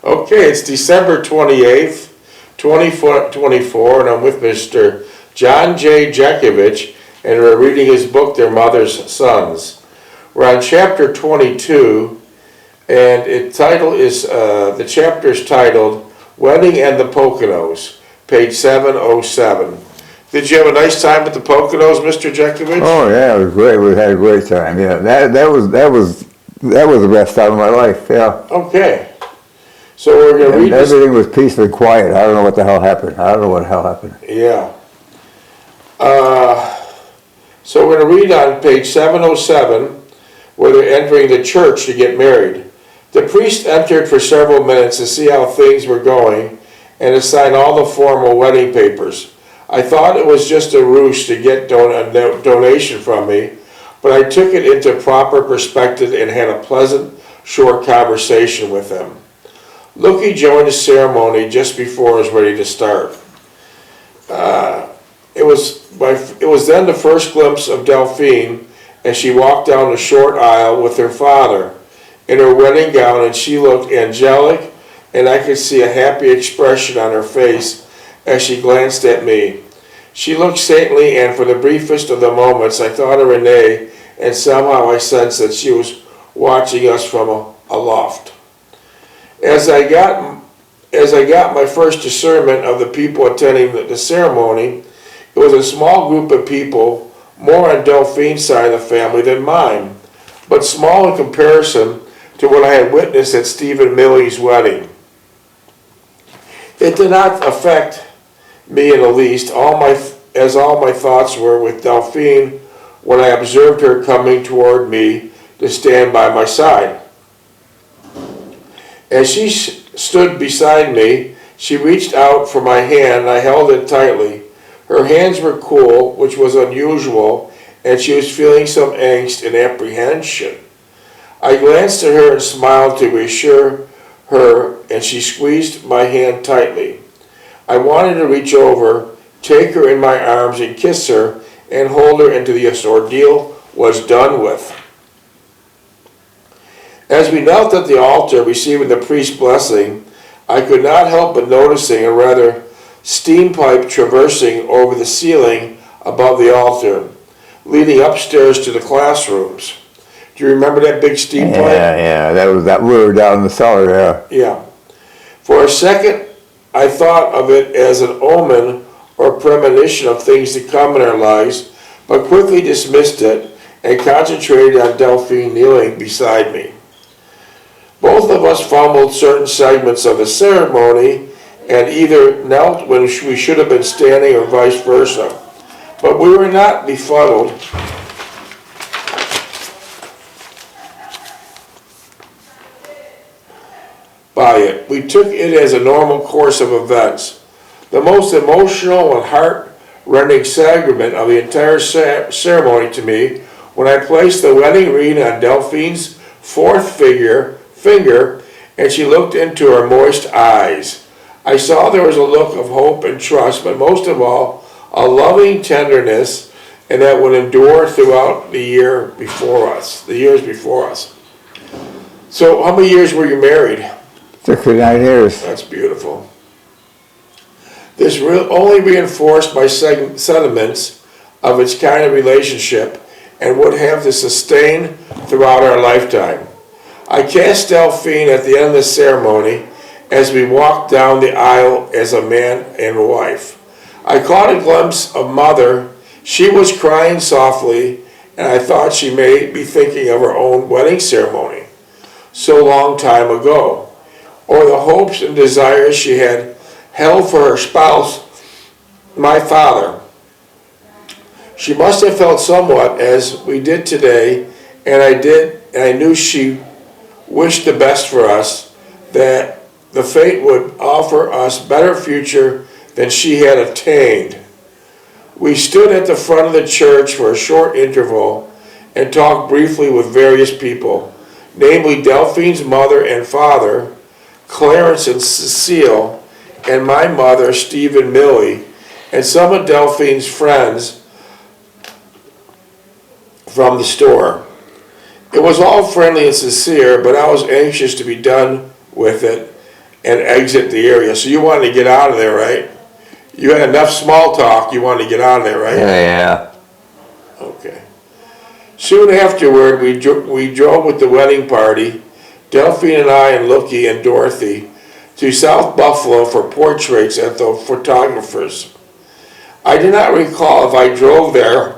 Okay, it's December 28th, 2024, and I'm with Mr. John J. Jeckovich, and we're reading his book, Their Mother's Sons. We're on chapter 22, and the chapter is titled Wedding and the Poconos, page 707. Did you have a nice time at the Poconos, Mr. Jeckovich? Oh yeah, it was great. We had a great time. Yeah, that was the best time of my life. Yeah. Okay. So we're going to read this. Everything was peaceful and quiet. I don't know what the hell happened. Yeah. So we're going to read on page 707 where they're entering the church to get married. The priest entered for several minutes to see how things were going and to sign all the formal wedding papers. I thought it was just a ruse to get a donation from me, but I took it into proper perspective and had a pleasant, short conversation with him. Lucky joined the ceremony just before it was ready to start. It was then the first glimpse of Delphine as she walked down the short aisle with her father in her wedding gown, and she looked angelic, and I could see a happy expression on her face as she glanced at me. She looked saintly, and for the briefest of the moments I thought of Renee, and somehow I sensed that she was watching us from aloft. As I got my first discernment of the people attending the ceremony, it was a small group of people, more on Delphine's side of the family than mine, but small in comparison to what I had witnessed at Stephen Millie's wedding. It did not affect me in the least, as all my thoughts were with Delphine when I observed her coming toward me to stand by my side. As she stood beside me, she reached out for my hand and I held it tightly. Her hands were cool, which was unusual, and she was feeling some angst and apprehension. I glanced at her and smiled to reassure her, and she squeezed my hand tightly. I wanted to reach over, take her in my arms and kiss her and hold her until this ordeal was done with. As we knelt at the altar receiving the priest's blessing, I could not help but noticing a rather steam pipe traversing over the ceiling above the altar, leading upstairs to the classrooms. Do you remember that big steam pipe? Yeah, that we were down in the cellar, yeah. Yeah. For a second, I thought of it as an omen or premonition of things to come in our lives, but quickly dismissed it and concentrated on Delphine kneeling beside me. Both of us fumbled certain segments of the ceremony and either knelt when we should have been standing or vice versa. But we were not befuddled by it. We took it as a normal course of events. The most emotional and heart-rending segment of the entire ceremony to me when I placed the wedding ring on Delphine's fourth finger and she looked into her moist eyes. I saw there was a look of hope and trust, but most of all, a loving tenderness, and that would endure throughout the years before us. So how many years were you married? 69 years. That's beautiful. This only reinforced my sentiments of its kind of relationship and would have to sustain throughout our lifetime. I cast Delphine at the end of the ceremony as we walked down the aisle as a man and wife. I caught a glimpse of Mother. She was crying softly, and I thought she may be thinking of her own wedding ceremony so long time ago, or the hopes and desires she had held for her spouse, my father. She must have felt somewhat as we did today, and I knew she wished the best for us, that the fate would offer us better future than she had attained. We stood at the front of the church for a short interval and talked briefly with various people, namely Delphine's mother and father, Clarence and Cecile, and my mother, Stephen Millie, and some of Delphine's friends from the store. It was all friendly and sincere, but I was anxious to be done with it and exit the area. So you wanted to get out of there, right? You had enough small talk, you wanted to get out of there, right? Yeah. Okay. Soon afterward, we drove with the wedding party, Delphine and I and Lookie and Dorothy, to South Buffalo for portraits at the photographers. I do not recall if I drove there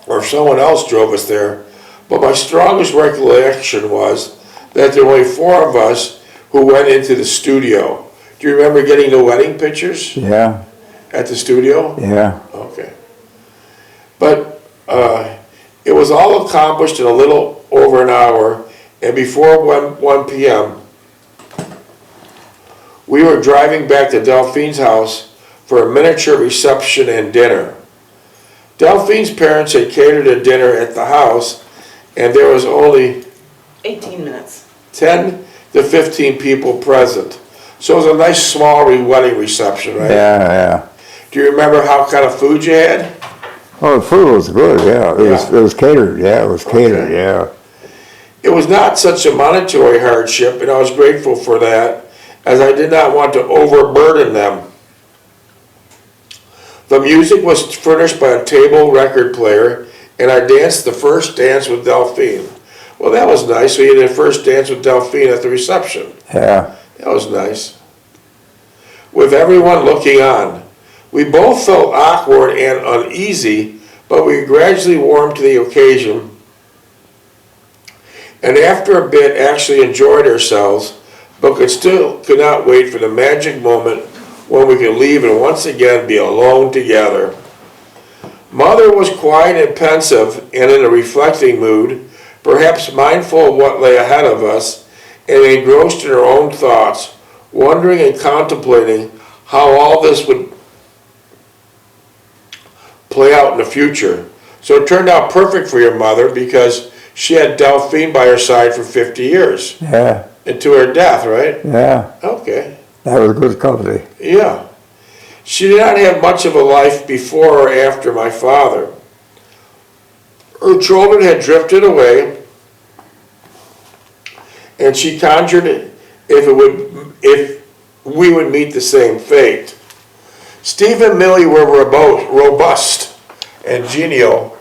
or if someone else drove us there, but my strongest recollection was that there were only 4 of us who went into the studio. Do you remember getting the wedding pictures? Yeah. At the studio? Yeah. Okay. But it was all accomplished in a little over an hour, and before 1 p.m., we were driving back to Delphine's house for a miniature reception and dinner. Delphine's parents had catered a dinner at the house, and there was only 18 minutes. 10 to 15 people present. So it was a nice small wedding reception, right? Yeah. Do you remember how kind of food you had? Oh, the food was good, yeah. It was catered, yeah, it was catered, Okay. yeah. It was not such a monetary hardship, and I was grateful for that, as I did not want to overburden them. The music was furnished by a table record player, and I danced the first dance with Delphine. Well, that was nice. So you did the first dance with Delphine at the reception. Yeah. That was nice. With everyone looking on. We both felt awkward and uneasy, but we gradually warmed to the occasion, and after a bit actually enjoyed ourselves, but could not wait for the magic moment when we could leave and once again be alone together. Mother was quiet and pensive and in a reflecting mood, perhaps mindful of what lay ahead of us, and engrossed in her own thoughts, wondering and contemplating how all this would play out in the future. So it turned out perfect for your mother because she had Delphine by her side for 50 years. Yeah. Into her death, right? Yeah. Okay. That was good company. Yeah. She did not have much of a life before or after my father. Her children had drifted away, and she conjured if we would meet the same fate. Steve and Millie were robust and genial,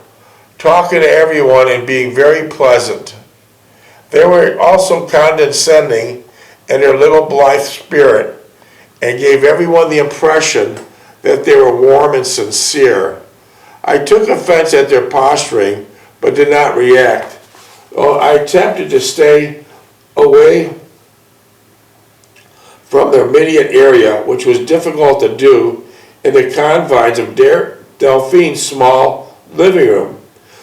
talking to everyone and being very pleasant. They were also condescending in their little blithe spirit and gave everyone the impression that they were warm and sincere. I took offense at their posturing, but did not react. I attempted to stay away from their immediate area, which was difficult to do in the confines of Delphine's small living room.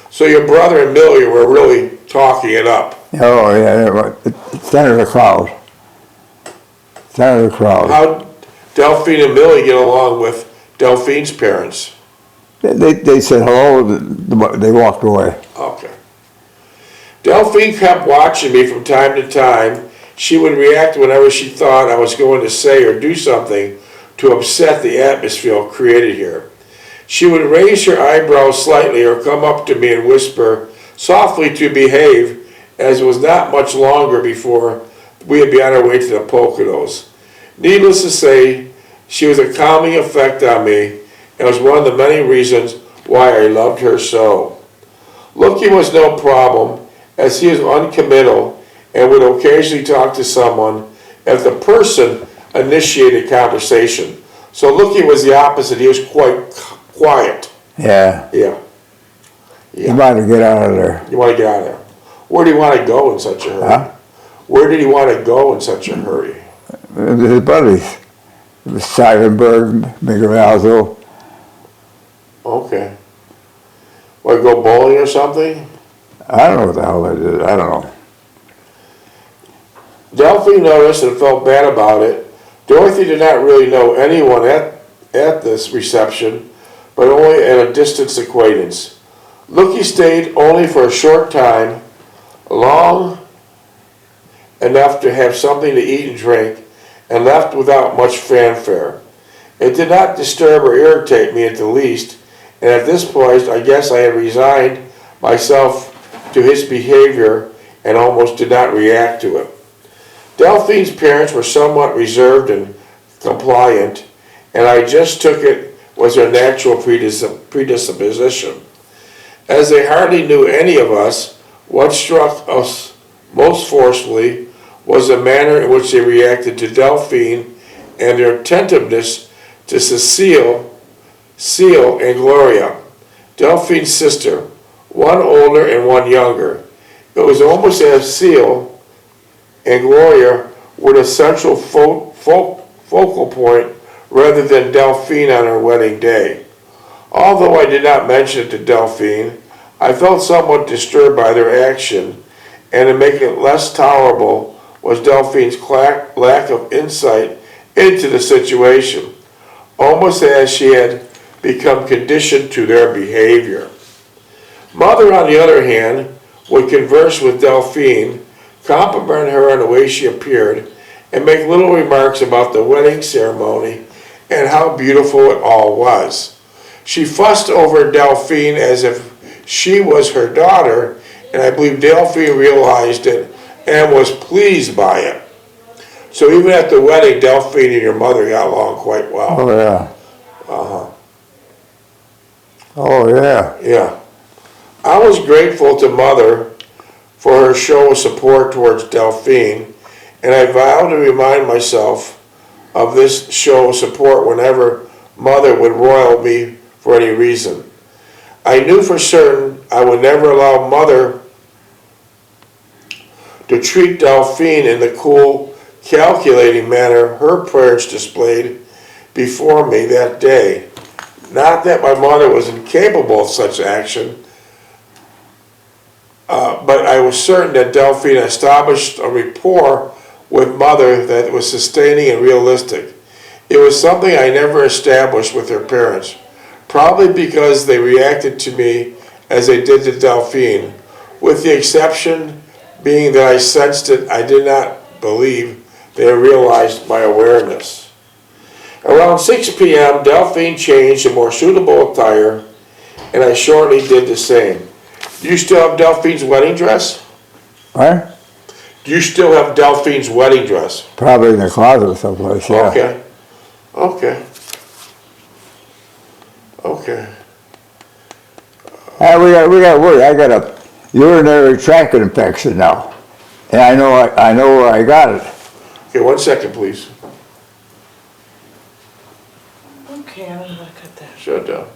So your brother and Millie were really talking it up. Oh, yeah, center of the crowd. Center of the crowd. How Delphine and Millie get along with Delphine's parents? They said hello, they walked away. Okay. Delphine kept watching me from time to time. She would react whenever she thought I was going to say or do something to upset the atmosphere created here. She would raise her eyebrows slightly or come up to me and whisper softly to behave, as it was not much longer before we would be on our way to the Poconos. Needless to say, she was a calming effect on me and was one of the many reasons why I loved her so. Looking was no problem, as he was uncommittal and would occasionally talk to someone if the person initiated conversation. So Looking was the opposite. He was quite quiet. Yeah. Yeah. You might have get out of there. You want to get out of there. Where do you want to go in such a hurry? Huh? Where did he want to go in such a hurry? His buddies. Seidenberg, Miguelazzo. Okay. Want to go bowling or something? I don't know what the hell they did. I don't know. Delphine noticed and felt bad about it. Dorothy did not really know anyone at this reception, but only at a distance acquaintance. Lookie stayed only for a short time, long enough to have something to eat and drink, and left without much fanfare. It did not disturb or irritate me at the least, and at this point I guess I had resigned myself to his behavior and almost did not react to it. Delphine's parents were somewhat reserved and compliant, and I just took it was their natural predisposition. As they hardly knew any of us, what struck us most forcefully was the manner in which they reacted to Delphine and their attentiveness to Cecile, and Gloria, Delphine's sister, one older and one younger. It was almost as if Cecile and Gloria were the central focal point rather than Delphine on her wedding day. Although I did not mention it to Delphine, I felt somewhat disturbed by their action, and to make it less tolerable was Delphine's lack of insight into the situation, almost as she had become conditioned to their behavior. Mother, on the other hand, would converse with Delphine, compliment her on the way she appeared, and make little remarks about the wedding ceremony and how beautiful it all was. She fussed over Delphine as if she was her daughter, and I believe Delphine realized it and was pleased by it. So even at the wedding, Delphine and your mother got along quite well. Oh, yeah. Uh-huh. Oh, yeah. Yeah. I was grateful to Mother for her show of support towards Delphine, and I vowed to remind myself of this show of support whenever Mother would roil me for any reason. I knew for certain I would never allow Mother to treat Delphine in the cool, calculating manner her parents displayed before me that day. Not that my mother was incapable of such action, but I was certain that Delphine established a rapport with Mother that was sustaining and realistic. It was something I never established with her parents, probably because they reacted to me as they did to Delphine, with the exception being that I sensed it. I did not believe they realized my awareness. Around 6 p.m., Delphine changed to more suitable attire, and I shortly did the same. Do you still have Delphine's wedding dress? What? Do you still have Delphine's wedding dress? Probably in the closet someplace, yeah. Okay. Okay. Okay. We got worried. I got a urinary tract infection now, and I know where I got it. Okay, 1 second, please. Okay, I'm gonna cut that. Shut down.